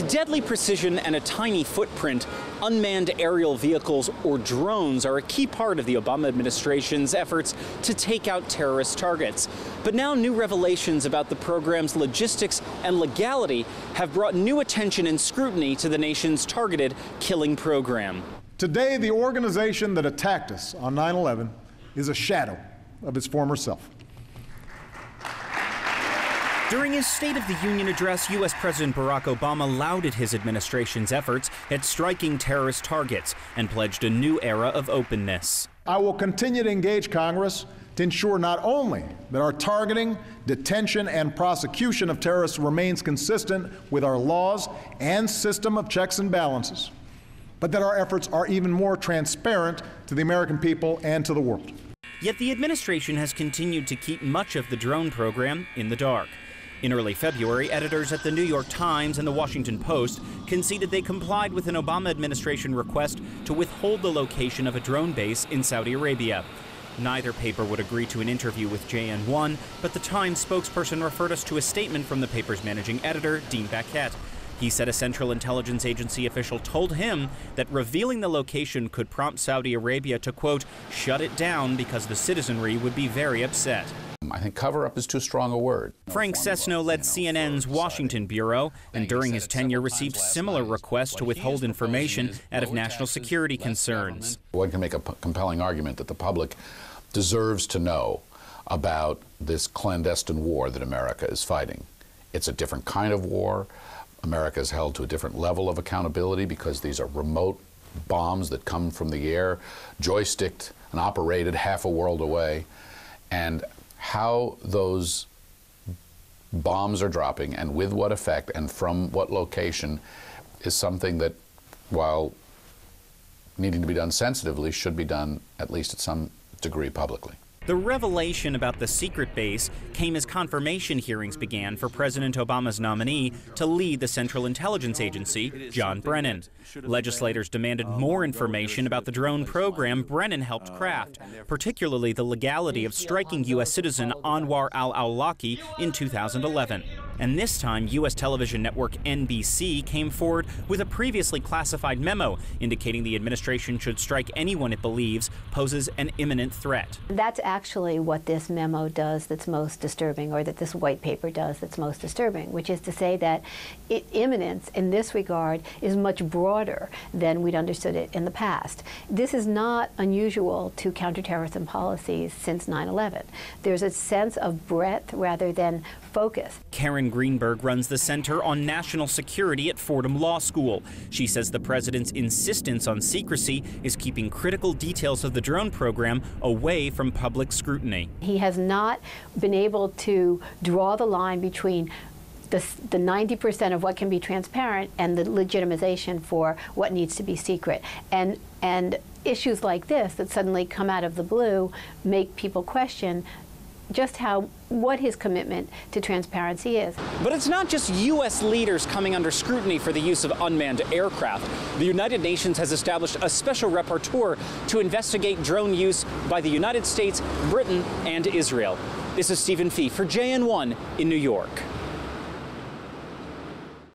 With deadly precision and a tiny footprint, unmanned aerial vehicles, or drones, are a key part of the Obama administration's efforts to take out terrorist targets. But now new revelations about the program's logistics and legality have brought new attention and scrutiny to the nation's targeted killing program. Today, the organization that attacked us on 9/11 is a shadow of its former self. During his State of the Union address, U.S. President Barack Obama lauded his administration's efforts at striking terrorist targets and pledged a new era of openness. I will continue to engage Congress to ensure not only that our targeting, detention, and prosecution of terrorists remains consistent with our laws and system of checks and balances, but that our efforts are even more transparent to the American people and to the world. Yet the administration has continued to keep much of the drone program in the dark. In early February, editors at the New York Times and the Washington Post conceded they complied with an Obama administration request to withhold the location of a drone base in Saudi Arabia. Neither paper would agree to an interview with JN1, but the Times spokesperson referred us to a statement from the paper's managing editor, Dean Baquet. He said a Central Intelligence Agency official told him that revealing the location could prompt Saudi Arabia to, quote, shut it down because the citizenry would be very upset. I think cover-up is too strong a word. Frank Sesno led CNN's Washington bureau, and during his tenure received similar requests to withhold information out of national security concerns. One can make a compelling argument that the public deserves to know about this clandestine war that America is fighting. It's a different kind of war. America is held to a different level of accountability because these are remote bombs that come from the air, joysticked and operated half a world away. And how those bombs are dropping and with what effect and from what location is something that, while needing to be done sensitively, should be done at least at some degree publicly. The revelation about the secret base came as confirmation hearings began for President Obama's nominee to lead the Central Intelligence Agency, John Brennan. Legislators demanded more information about the drone program Brennan helped craft, particularly the legality of striking U.S. citizen Anwar al-Awlaki in 2011. And this time, U.S. television network NBC came forward with a previously classified memo indicating the administration should strike anyone it believes poses an imminent threat. That's actually what this memo does that's most disturbing, or that this white paper does that's most disturbing, which is to say that imminence in this regard is much broader than we'd understood it in the past. This is not unusual to counterterrorism policies since 9/11. There's a sense of breadth rather than focus. Karen Greenberg runs the Center on National Security at Fordham Law School. She says the president's insistence on secrecy is keeping critical details of the drone program away from public scrutiny. He has not been able to draw the line between the 90% of what can be transparent and the legitimization for what needs to be secret. And issues like this that suddenly come out of the blue make people question just what his commitment to transparency is. But it's not just U.S. leaders coming under scrutiny for the use of unmanned aircraft. The United Nations has established a special rapporteur to investigate drone use by the United States, Britain, and Israel. This is Stephen Fee for JN1 in New York.